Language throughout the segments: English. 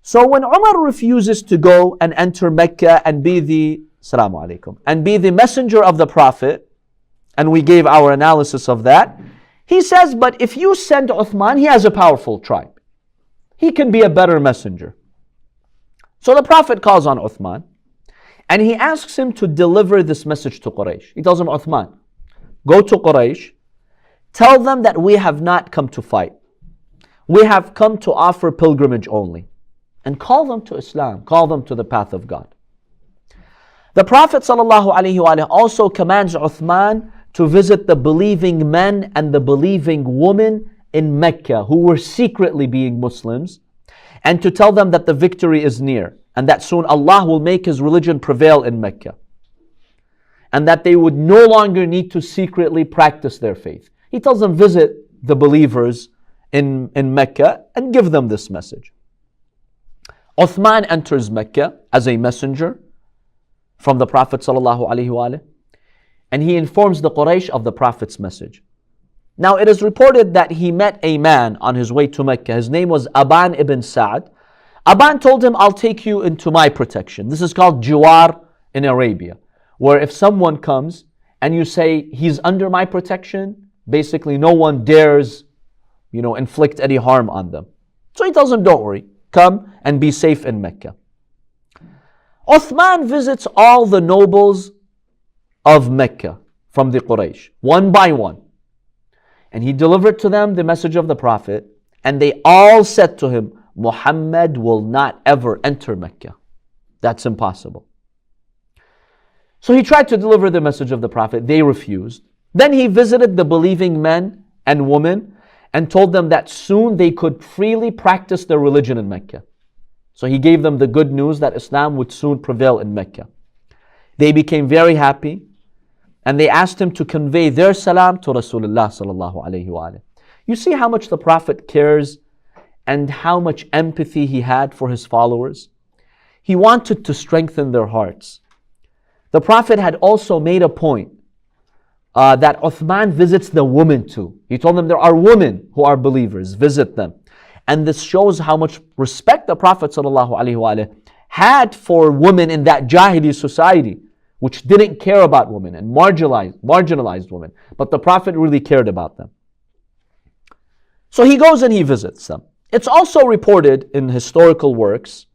So when Umar refuses to go and enter Mecca and be the Assalamu alaikum, and be the messenger of the Prophet, and we gave our analysis of that, he says, but if you send Uthman, he has a powerful tribe. He can be a better messenger. So the Prophet calls on Uthman, and he asks him to deliver this message to Quraysh. He tells him, Uthman, go to Quraysh, tell them that we have not come to fight. We have come to offer pilgrimage only. And call them to Islam, call them to the path of God. The Prophet ﷺ also commands Uthman to visit the believing men and the believing women in Mecca who were secretly being Muslims, and to tell them that the victory is near and that soon Allah will make His religion prevail in Mecca, and that they would no longer need to secretly practice their faith. He tells them, visit the believers in Mecca and give them this message. Uthman enters Mecca as a messenger from the Prophet ﷺ, and he informs the Quraysh of the Prophet's message. Now it is reported that he met a man on his way to Mecca. His name was Aban ibn Sa'd. Aban told him, I'll take you into my protection. This is called Jiwar in Arabia, where if someone comes and you say, he's under my protection, basically no one dares, inflict any harm on them. So he tells him, don't worry, come and be safe in Mecca. Uthman visits all the nobles of Mecca from the Quraysh, one by one. And he delivered to them the message of the Prophet, and they all said to him, Muhammad will not ever enter Mecca. That's impossible. So he tried to deliver the message of the Prophet. They refused. Then he visited the believing men and women and told them that soon they could freely practice their religion in Mecca. So he gave them the good news that Islam would soon prevail in Mecca. They became very happy, and they asked him to convey their salam to Rasulullah sallallahu alayhi wa. You see how much the Prophet cares and how much empathy he had for his followers? He wanted to strengthen their hearts. The Prophet had also made a point that Uthman visits the women too. He told them there are women who are believers, visit them. And this shows how much respect the Prophet ﷺ had for women in that Jahili society, which didn't care about women and marginalized women. But the Prophet really cared about them. So he goes and he visits them. It's also reported in historical works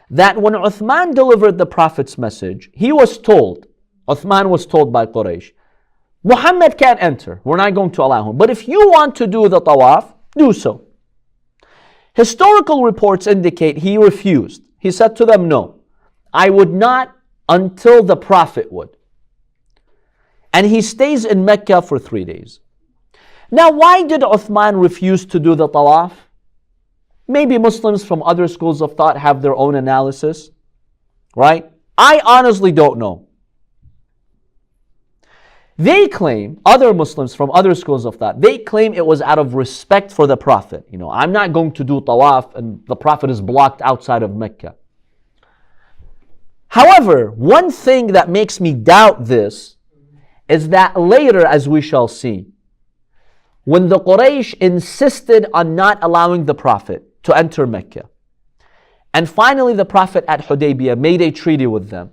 that when Uthman delivered the Prophet's message, Uthman was told by Quraysh, Muhammad can't enter. We're not going to allow him. But if you want to do the tawaf, do so. Historical reports indicate he refused. He said to them, no, I would not until the Prophet would. And he stays in Mecca for 3 days. Now, why did Uthman refuse to do the tawaf? Maybe Muslims from other schools of thought have their own analysis, right? I honestly don't know. They claim, other Muslims from other schools of thought, they claim it was out of respect for the Prophet. I'm not going to do tawaf and the Prophet is blocked outside of Mecca. However, one thing that makes me doubt this is that later, as we shall see, when the Quraysh insisted on not allowing the Prophet to enter Mecca, and finally the Prophet at Hudaybiyah made a treaty with them,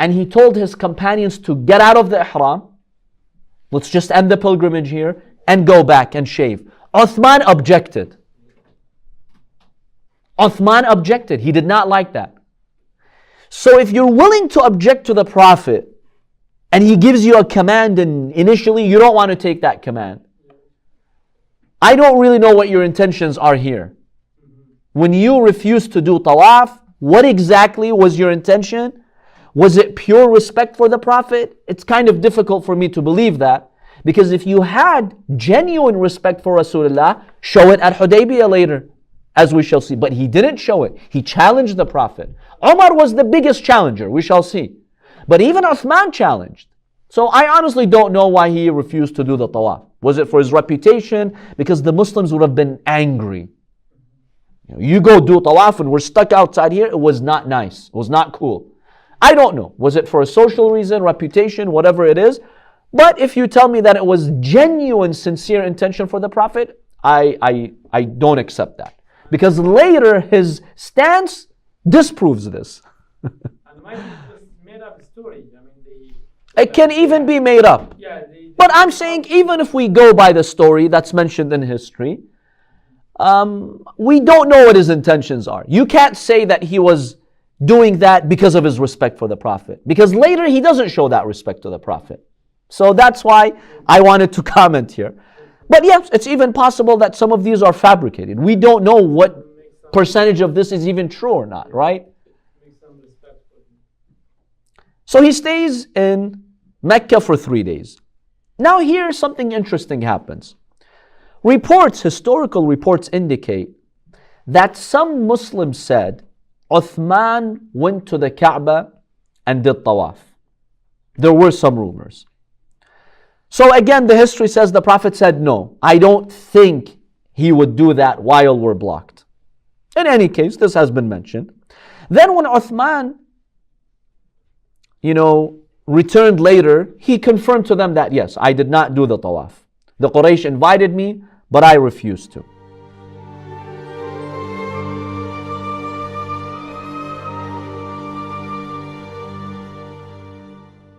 and he told his companions to get out of the ihram, let's just end the pilgrimage here and go back and shave. Uthman objected. Uthman objected. He did not like that. So if you're willing to object to the Prophet and he gives you a command and initially you don't want to take that command, I don't really know what your intentions are here. When you refused to do tawaf, what exactly was your intention? Was it pure respect for the Prophet? It's kind of difficult for me to believe that, because if you had genuine respect for Rasulullah, show it at Hudaybiyah later, as we shall see. But he didn't show it. He challenged the Prophet. Umar was the biggest challenger, we shall see. But even Uthman challenged. So I honestly don't know why he refused to do the tawaf. Was it for his reputation? Because the Muslims would have been angry. You go do tawaf and we're stuck outside here. It was not nice. It was not cool. I don't know. Was it for a social reason, reputation, whatever it is? But if you tell me that it was genuine, sincere intention for the Prophet, I don't accept that. Because later his stance disproves this. And might be just made up story. I mean, It can even be made up. yeah, But I'm saying, even if we go by the story that's mentioned in history, we don't know what his intentions are. You can't say that he was doing that because of his respect for the Prophet. Because later he doesn't show that respect to the Prophet. So that's why I wanted to comment here. But yes, it's even possible that some of these are fabricated. We don't know what percentage of this is even true or not, right? So he stays in Mecca for 3 days. Now here something interesting happens. Historical reports indicate that some Muslims said Uthman went to the Kaaba and did tawaf. There were some rumors. So again, the history says the Prophet said, no, I don't think he would do that while we're blocked. In any case, this has been mentioned. Then when Uthman, returned later, he confirmed to them that, yes, I did not do the tawaf. The Quraysh invited me, but I refused to.